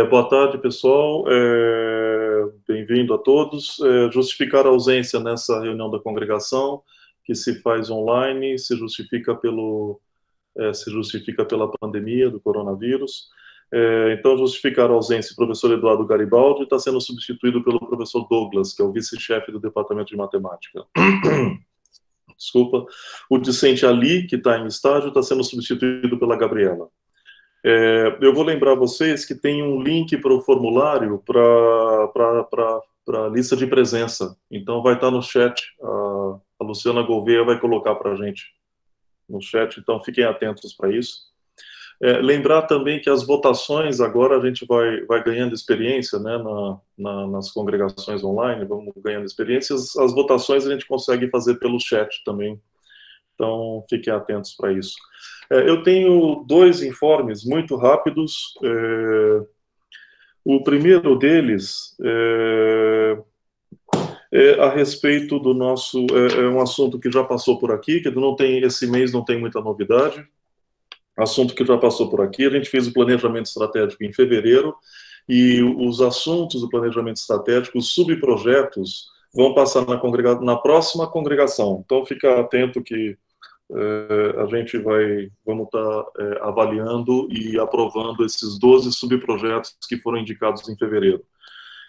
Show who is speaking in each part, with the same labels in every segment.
Speaker 1: Boa tarde, pessoal. Bem-vindo a todos. Justificar a ausência nessa reunião da congregação, que se faz online, se justifica pela pandemia do coronavírus. Então, justificar a ausência, o professor Eduardo Garibaldi está sendo substituído pelo professor Douglas, que é o vice-chefe do Departamento de Matemática. Desculpa. O discente Ali, que está em estágio, está sendo substituído pela Gabriela. Eu vou lembrar vocês que tem um link para o formulário para a lista de presença. Então, vai estar no chat. A Luciana Gouveia vai colocar para a gente no chat. Então, fiquem atentos para isso. Lembrar também que as votações, agora a gente vai ganhando experiência, né, nas congregações online, vamos ganhando experiências. As votações a gente consegue fazer pelo chat também. Então, fiquem atentos para isso. Eu tenho dois informes muito rápidos. O primeiro deles é a respeito do nosso... É um assunto que já passou por aqui, que não tem, esse mês não tem muita novidade. Assunto que já passou por aqui. A gente fez o planejamento estratégico em fevereiro, e os assuntos do planejamento estratégico, os subprojetos, vão passar na próxima congregação. Então, fica atento que a gente vamos estar avaliando e aprovando esses 12 subprojetos que foram indicados em fevereiro.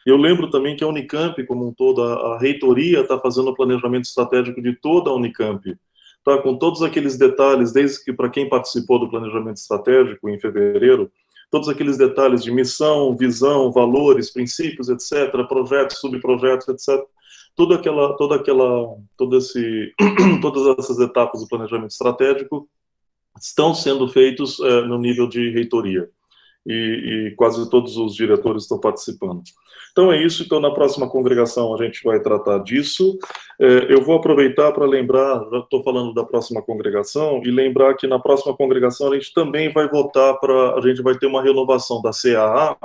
Speaker 1: Eu lembro também que a Unicamp, como um todo, a reitoria está fazendo o planejamento estratégico de toda a Unicamp, tá? Com todos aqueles detalhes, desde que para quem participou do planejamento estratégico em fevereiro, todos aqueles detalhes de missão, visão, valores, princípios, etc., projetos, subprojetos, etc., todas essas etapas do planejamento estratégico estão sendo feitos no nível de reitoria. E quase todos os diretores estão participando. Então é isso. Então, na próxima congregação a gente vai tratar disso. Eu vou aproveitar para lembrar, já estou falando da próxima congregação, e lembrar que na próxima congregação a gente também vai votar a gente vai ter uma renovação da CAA,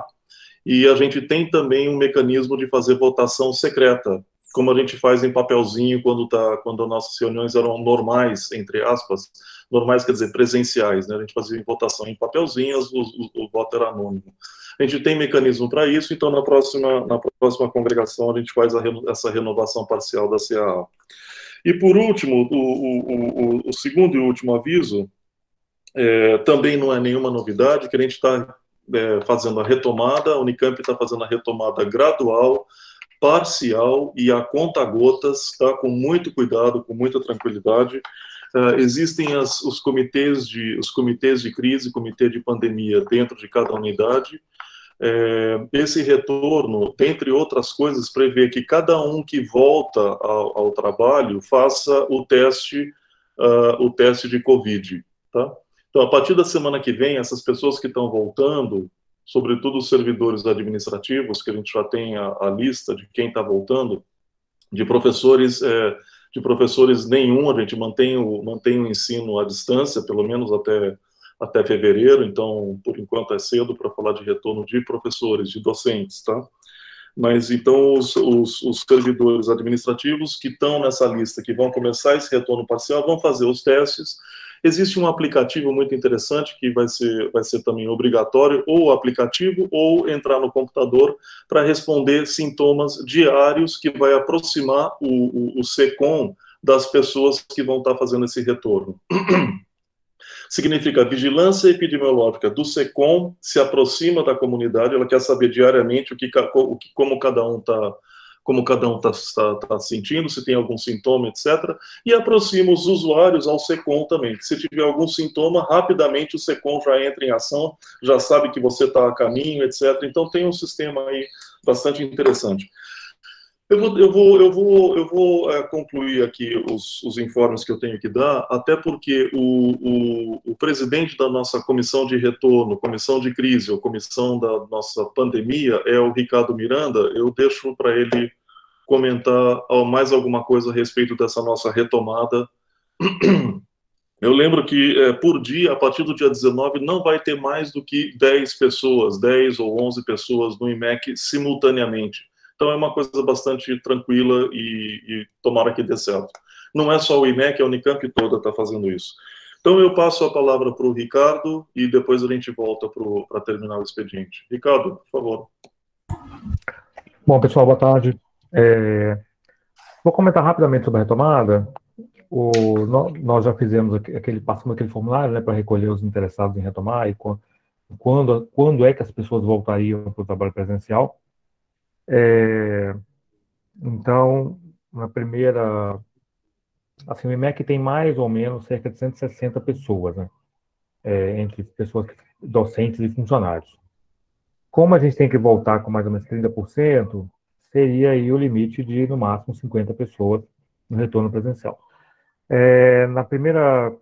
Speaker 1: e a gente tem também um mecanismo de fazer votação secreta, como a gente faz em papelzinho quando nossas reuniões eram normais, entre aspas. Normais quer dizer presenciais, né? A gente fazia votação em papelzinhos, o voto era anônimo. A gente tem mecanismo para isso, então na próxima congregação a gente faz essa renovação parcial da CAA. E por último, o segundo e último aviso, também não é nenhuma novidade, que a gente está fazendo a retomada, a Unicamp está fazendo a retomada gradual, parcial e a conta-gotas, tá? Com muito cuidado, com muita tranquilidade. Existem os comitês de crise, comitê de pandemia dentro de cada unidade. Esse retorno, dentre outras coisas, prevê que cada um que volta ao trabalho faça o teste de Covid, tá? Então, a partir da semana que vem, essas pessoas que estão voltando, sobretudo os servidores administrativos, que a gente já tem a lista de quem está voltando, de professores nenhum, a gente mantém o ensino à distância, pelo menos até fevereiro, então, por enquanto é cedo para falar de retorno de professores, de docentes, tá? Mas, então, os servidores administrativos que estão nessa lista, que vão começar esse retorno parcial, vão fazer os testes. Existe um aplicativo muito interessante que vai ser também obrigatório, ou o aplicativo, ou entrar no computador para responder sintomas diários, que vai aproximar o SECOM das pessoas que vão estar fazendo esse retorno. Significa vigilância epidemiológica do SECOM se aproxima da comunidade, ela quer saber diariamente como cada um está sentindo, se tem algum sintoma, etc. E aproxima os usuários ao SECOM também. Se tiver algum sintoma, rapidamente o SECOM já entra em ação, já sabe que você está a caminho, etc. Então tem um sistema aí bastante interessante. Eu vou concluir aqui os informes que eu tenho que dar, até porque o presidente da nossa comissão de retorno, comissão de crise, ou comissão da nossa pandemia, é o Ricardo Miranda. Eu deixo para ele comentar mais alguma coisa a respeito dessa nossa retomada. Eu lembro que, por dia, a partir do dia 19, não vai ter mais do que 10 pessoas, 10 ou 11 pessoas no IMEC simultaneamente. Então, é uma coisa bastante tranquila e tomara que dê certo. Não é só o IMEC, a Unicamp toda está fazendo isso. Então, eu passo a palavra para o Ricardo e depois a gente volta para terminar o expediente. Ricardo, por favor.
Speaker 2: Bom, pessoal, boa tarde. Vou comentar rapidamente sobre a retomada. Nós já fizemos passamos aquele formulário, né, para recolher os interessados em retomar e quando é que as pessoas voltariam para o trabalho presencial. Então, na primeira, assim, o IMEC tem mais ou menos cerca de 160 pessoas, né, entre pessoas docentes e funcionários. Como a gente tem que voltar com mais ou menos 30%, seria aí o limite de, no máximo, 50 pessoas no retorno presencial. Na primeira,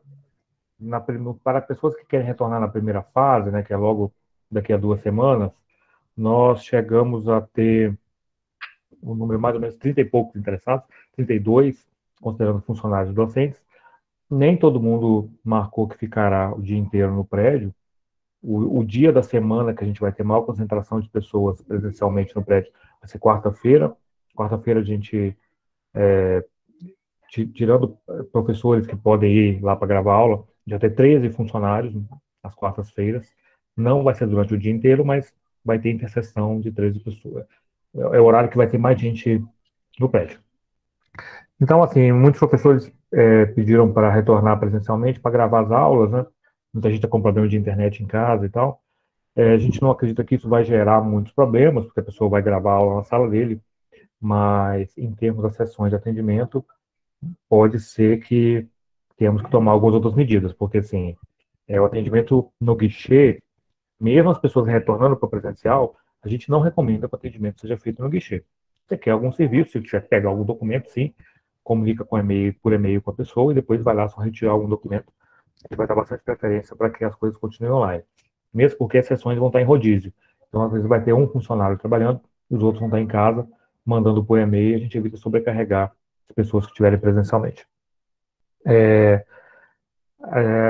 Speaker 2: para pessoas que querem retornar na primeira fase, né, que é logo daqui a 2 semanas, nós chegamos a ter um número mais ou menos 30 e poucos interessados, 32, considerando funcionários docentes. Nem todo mundo marcou que ficará o dia inteiro no prédio. O dia da semana que a gente vai ter maior concentração de pessoas presencialmente no prédio vai ser quarta-feira. Quarta-feira a gente, tirando professores que podem ir lá para gravar aula, já tem 13 funcionários às quartas-feiras. Não vai ser durante o dia inteiro, mas vai ter interseção de 13 pessoas. É o horário que vai ter mais gente no prédio. Então, assim, muitos professores pediram para retornar presencialmente para gravar as aulas, né? Muita gente está com problema de internet em casa e tal. A gente não acredita que isso vai gerar muitos problemas, porque a pessoa vai gravar a aula na sala dele, mas em termos das sessões de atendimento, pode ser que temos que tomar algumas outras medidas, porque assim, o atendimento no guichê, mesmo as pessoas retornando para o presencial, a gente não recomenda que o atendimento seja feito no guichê. Você quer algum serviço, se tiver que pegar algum documento, sim, comunica por e-mail com a pessoa e depois vai lá só retirar algum documento. A gente vai dar bastante preferência para que as coisas continuem online. Mesmo porque as sessões vão estar em rodízio. Então, às vezes, vai ter um funcionário trabalhando e os outros vão estar em casa, mandando por e-mail, e a gente evita sobrecarregar as pessoas que estiverem presencialmente.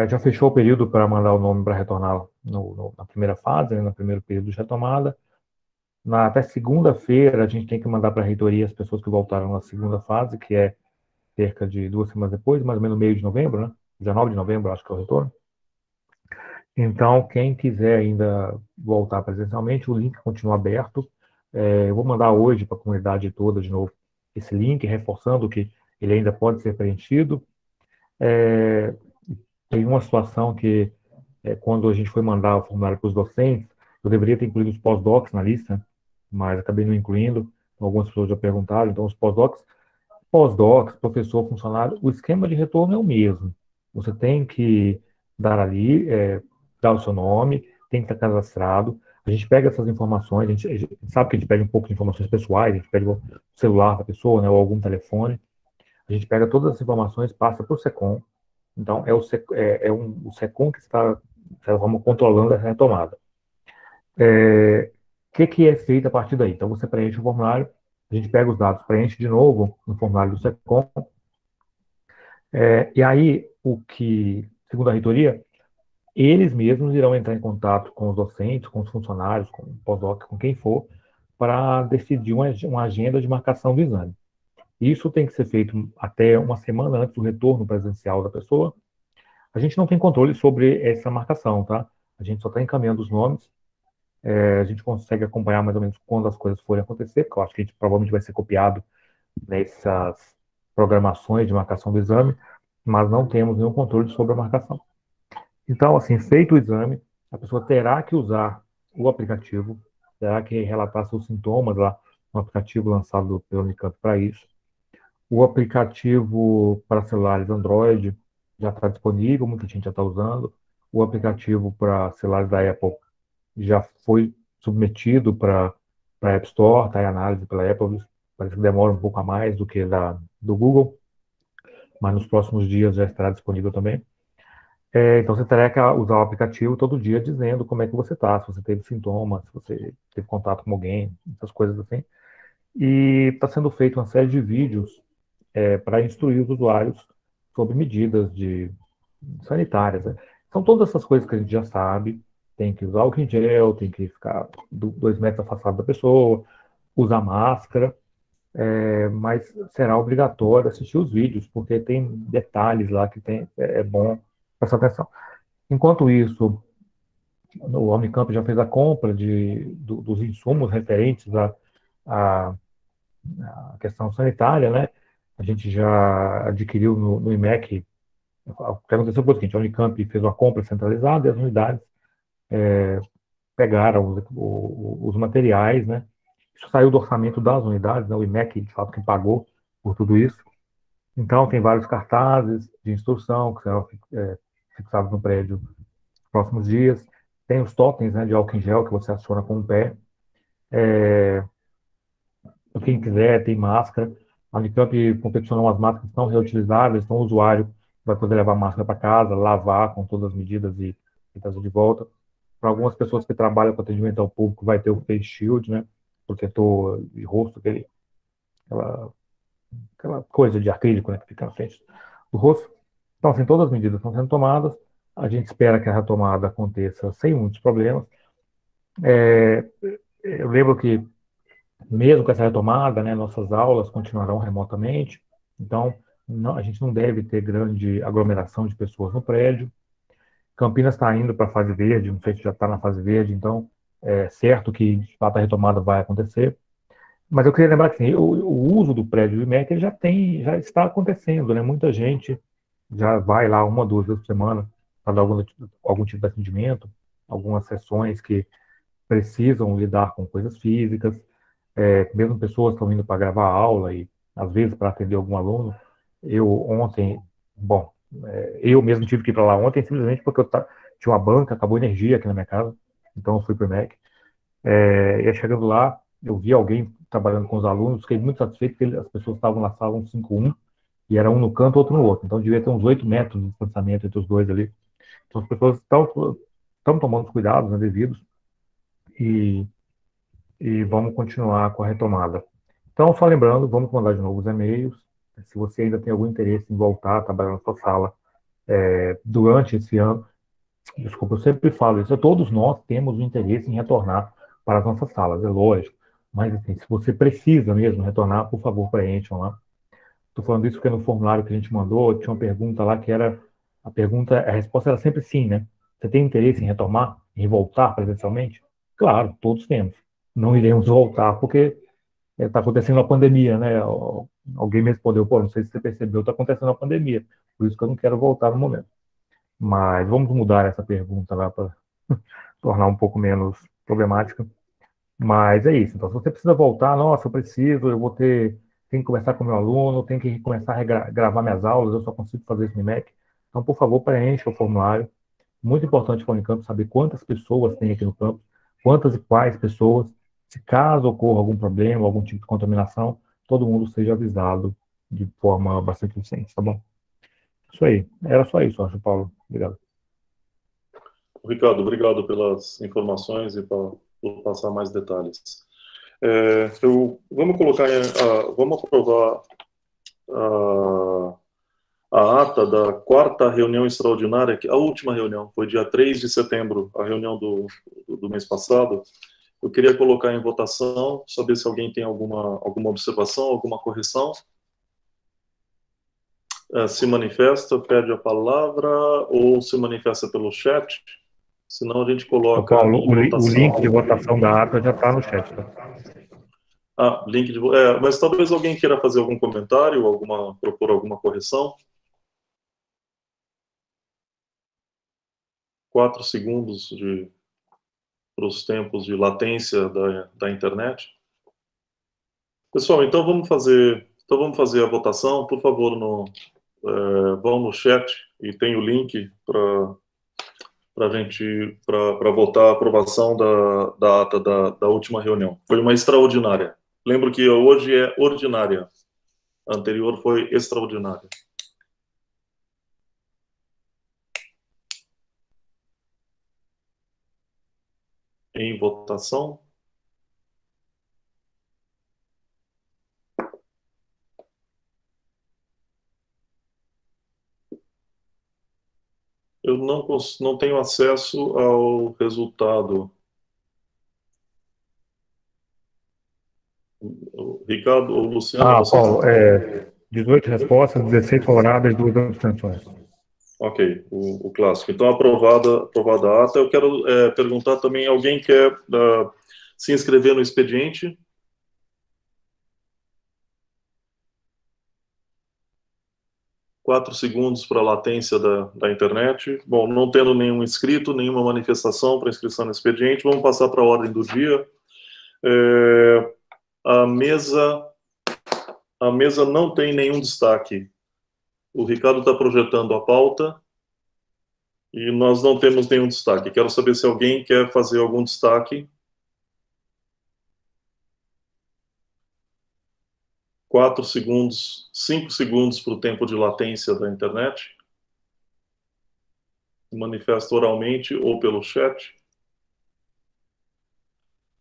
Speaker 2: Já fechou o período para mandar o nome para retornar na primeira fase, né, no primeiro período de retomada. Até segunda-feira, a gente tem que mandar para a reitoria as pessoas que voltaram na segunda fase, que é cerca de 2 semanas depois, mais ou menos no meio de novembro, né? 19 de novembro, acho que é o retorno. Então, quem quiser ainda voltar presencialmente, o link continua aberto. Eu vou mandar hoje para a comunidade toda de novo esse link, reforçando que ele ainda pode ser preenchido. Tem uma situação que, quando a gente foi mandar o formulário para os docentes, eu deveria ter incluído os pós-docs na lista, mas acabei não incluindo. Algumas pessoas já perguntaram. Então, os pós-docs, professor, funcionário, o esquema de retorno é o mesmo. Você tem que dar ali, dar o seu nome, tem que estar cadastrado. A gente pega essas informações, a gente sabe que a gente pede um pouco de informações pessoais, a gente pede o celular da pessoa, né, ou algum telefone. A gente pega todas as informações, passa para o SECOM. Então, o SECOM que está, de certa forma, controlando essa retomada. O que é feito a partir daí? Então, você preenche o formulário, a gente pega os dados, preenche de novo no formulário do SECOM, e aí, segundo a reitoria, eles mesmos irão entrar em contato com os docentes, com os funcionários, com o pós-doc, com quem for, para decidir uma agenda de marcação do exame. Isso tem que ser feito até uma semana antes do retorno presencial da pessoa. A gente não tem controle sobre essa marcação, tá? A gente só está encaminhando os nomes. A gente consegue acompanhar mais ou menos quando as coisas forem acontecer, porque eu acho que a gente provavelmente vai ser copiado nessas programações de marcação do exame, mas não temos nenhum controle sobre a marcação. Então, assim, feito o exame, a pessoa terá que usar o aplicativo, terá que relatar seus sintomas lá no aplicativo lançado pelo Unicamp para isso. O aplicativo para celulares Android já está disponível, muita gente já está usando. O aplicativo para celulares da Apple já foi submetido para a App Store, está em análise pela Apple. Parece que demora um pouco a mais do que do Google, mas nos próximos dias já estará disponível também. Então você terá que usar o aplicativo todo dia dizendo como é que você está, se você teve sintomas, se você teve contato com alguém, essas coisas assim. E está sendo feita uma série de vídeos para instruir os usuários sobre medidas sanitárias, né? São todas essas coisas que a gente já sabe. Tem que usar álcool em gel, tem que ficar 2 metros afastado da pessoa, usar máscara, mas será obrigatório assistir os vídeos, porque tem detalhes lá que é bom Prestar atenção. Enquanto isso, o Unicamp já fez a compra dos insumos referentes à, à questão sanitária, né? A gente já adquiriu no IMEC. O que aconteceu foi o seguinte: a Unicamp fez uma compra centralizada e as unidades pegaram os materiais, né? Isso saiu do orçamento das unidades, né? O IMEC, de fato, que pagou por tudo isso. Então, tem vários cartazes de instrução que serão fixados no prédio nos próximos dias. Tem os totens, né, de álcool em gel que você aciona com o pé. Quem quiser, tem máscara. A Unicamp confeccionou umas máscaras que são reutilizáveis, então o usuário vai poder levar a máscara para casa, lavar com todas as medidas e trazer de volta. Para algumas pessoas que trabalham com atendimento ao público, vai ter o face shield, né? Protetor de rosto, aquela, aquela coisa de acrílico, né, que fica na frente do rosto. Então, assim, todas as medidas estão sendo tomadas. A gente espera que a retomada aconteça sem muitos problemas. Eu lembro que, mesmo com essa retomada, né, nossas aulas continuarão remotamente. Então, a gente não deve ter grande aglomeração de pessoas no prédio. Campinas está indo para a fase verde, não sei se já está na fase verde, então é certo que de fato a retomada vai acontecer. Mas eu queria lembrar que assim, o uso do prédio do IMEC ele já está acontecendo, né? Muita gente já vai lá uma, duas vezes por semana para dar algum tipo de atendimento, algumas sessões que precisam lidar com coisas físicas, mesmo pessoas estão indo para gravar aula e às vezes para atender algum aluno. Eu ontem, bom, eu mesmo tive que ir para lá ontem simplesmente porque tinha uma banca, acabou a energia aqui na minha casa, então eu fui para o IMEC. E chegando lá, eu vi alguém trabalhando com os alunos, fiquei muito satisfeito porque as pessoas estavam na sala 151 e era um no canto, outro no outro. Então devia ter uns 8 metros de distanciamento entre os dois ali. Então as pessoas estão tomando os cuidados, né, devidos e, e vamos continuar com a retomada. Então, só lembrando, vamos mandar de novo os e-mails. Se você ainda tem algum interesse em voltar a trabalhar na sua sala durante esse ano, desculpa, eu sempre falo isso, todos nós temos o interesse em retornar para as nossas salas, é lógico. Mas, assim, se você precisa mesmo retornar, por favor, preencham lá. Estou falando isso porque no formulário que a gente mandou, tinha uma pergunta lá que era, a resposta era sempre sim, né? Você tem interesse em retomar, em voltar presencialmente? Claro, todos temos. Não iremos voltar porque está acontecendo a pandemia, né? Alguém me respondeu, pô, não sei se você percebeu, está acontecendo a pandemia, por isso que eu não quero voltar no momento. Mas vamos mudar essa pergunta lá para tornar um pouco menos problemática. Mas é isso. Então, se você precisa voltar, nossa, eu preciso, tenho que conversar com o meu aluno, tenho que começar a gravar minhas aulas, eu só consigo fazer isso no IMEC. Então, por favor, preencha o formulário. Muito importante para o Unicamp saber quantas pessoas tem aqui no campus, quantas e quais pessoas. Se caso ocorra algum problema, algum tipo de contaminação, todo mundo seja avisado de forma bastante eficiente, tá bom? Isso aí. Era só isso, acho, Paulo. Obrigado.
Speaker 1: Ricardo, obrigado pelas informações e por passar mais detalhes. Vamos colocar, vamos aprovar a ata da quarta reunião extraordinária, a última reunião, foi dia 3 de setembro, a reunião do mês passado. Eu queria colocar em votação, saber se alguém tem alguma observação, alguma correção. Se manifesta, pede a palavra ou se manifesta pelo chat. Senão a gente
Speaker 2: Ô,
Speaker 1: coloca
Speaker 2: Paulo,
Speaker 1: em
Speaker 2: o
Speaker 1: votação.
Speaker 2: link de votação da ata já está no chat, tá?
Speaker 1: Link de. Mas talvez alguém queira fazer algum comentário, propor alguma correção. 4 segundos para os tempos de latência da internet. Pessoal, então vamos fazer a votação. Por favor, vão no chat e tem o link para votar a aprovação da ata da última reunião. Foi uma extraordinária. Lembro que hoje é ordinária. A anterior foi extraordinária. Em votação. Eu não tenho acesso ao resultado. O Ricardo ou Luciano, vocês...
Speaker 2: Paulo, 18 respostas, 16 favoráveis, 2 abstenções.
Speaker 1: Ok, o clássico. Então, aprovada a ata. Eu quero perguntar também, alguém quer se inscrever no expediente? Quatro segundos para a latência da internet. Bom, não tendo nenhum inscrito, nenhuma manifestação para inscrição no expediente, vamos passar para a ordem do dia. É, a mesa, a mesa não tem nenhum destaque. O Ricardo está projetando a pauta e nós não temos nenhum destaque. Quero saber se alguém quer fazer algum destaque. 4 segundos, 5 segundos para o tempo de latência da internet. Manifesta oralmente ou pelo chat.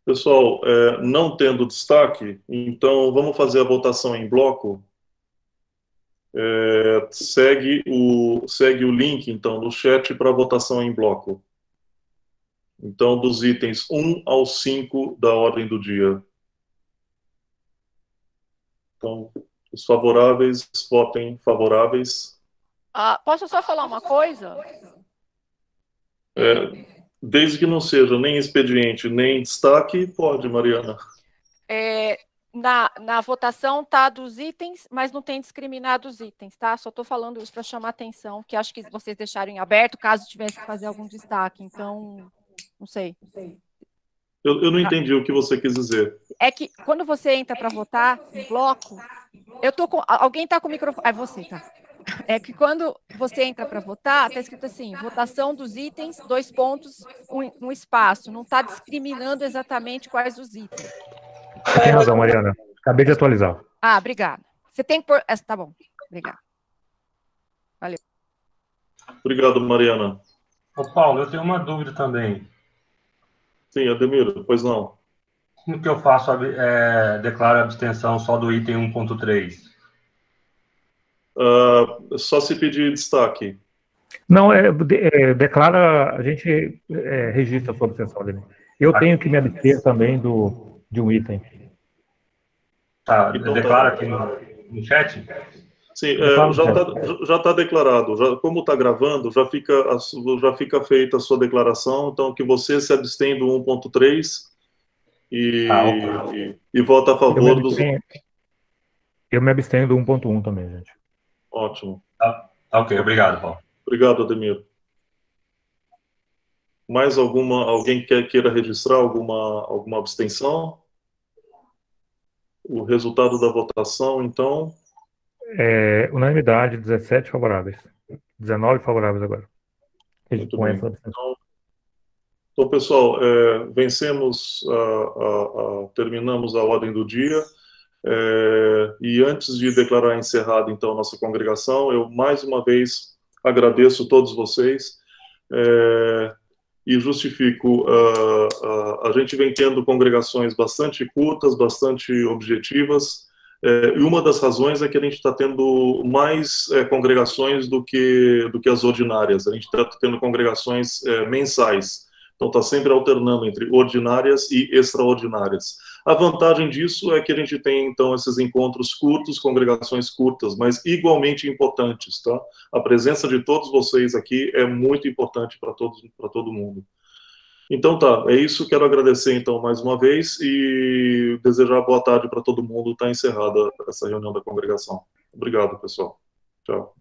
Speaker 1: Pessoal, não tendo destaque, então vamos fazer a votação em bloco. Segue o link, então, no chat para votação em bloco. Então, dos itens 1 ao 5 da ordem do dia. Então, os favoráveis, votem favoráveis.
Speaker 3: Posso só falar uma coisa?
Speaker 1: Desde que não seja nem expediente, nem destaque, pode, Mariana.
Speaker 3: Na votação tá dos itens, mas não tem discriminado os itens, tá? Só estou falando isso para chamar atenção, que acho que vocês deixaram em aberto, caso tivesse que fazer algum destaque. Então, não sei.
Speaker 1: Eu não entendi o que você quis dizer.
Speaker 3: É que quando você entra para votar em bloco, alguém está com o microfone. É você, tá? É que quando você entra para votar, está escrito assim, votação dos itens, 2 pontos, um espaço. Não está discriminando exatamente quais os itens.
Speaker 2: Você tem razão, Mariana. Acabei de atualizar.
Speaker 3: Obrigada. Você tem que pôr... Tá bom, obrigada. Valeu.
Speaker 1: Obrigado, Mariana.
Speaker 4: Ô, Paulo, eu tenho uma dúvida também.
Speaker 1: Sim, Ademir, pois não.
Speaker 4: Como que eu faço, declaro a abstenção só do item 1.3?
Speaker 1: Só se pedir destaque.
Speaker 2: Não, declara, a gente registra a sua abstenção, Ademir. Eu tenho que me abster também de um item.
Speaker 4: Tá, então, declara aqui no chat?
Speaker 1: Sim, já está declarado. Como está gravando, já fica feita a sua declaração. Então, que você se abstém do 1.3 e vota a favor dos...
Speaker 2: Eu me abstenho do 1.1 também, gente.
Speaker 1: Ótimo.
Speaker 4: Ok, obrigado, Paulo.
Speaker 1: Obrigado, Ademir. Mais alguém queira registrar alguma abstenção? O resultado da votação, então...
Speaker 2: Unanimidade, 17 favoráveis. 19 favoráveis agora.
Speaker 1: Muito bem. Então, pessoal, terminamos a ordem do dia. E antes de declarar encerrada, então, a nossa congregação, eu, mais uma vez, agradeço a todos vocês e justifico. A gente vem tendo congregações bastante curtas, bastante objetivas, e uma das razões é que a gente está tendo mais congregações do que as ordinárias. A gente está tendo congregações mensais. Então, está sempre alternando entre ordinárias e extraordinárias. A vantagem disso é que a gente tem, então, esses encontros curtos, congregações curtas, mas igualmente importantes, tá? A presença de todos vocês aqui é muito importante para todo mundo. Então, tá, é isso. Quero agradecer, então, mais uma vez e desejar boa tarde para todo mundo. Está encerrada essa reunião da congregação. Obrigado, pessoal. Tchau.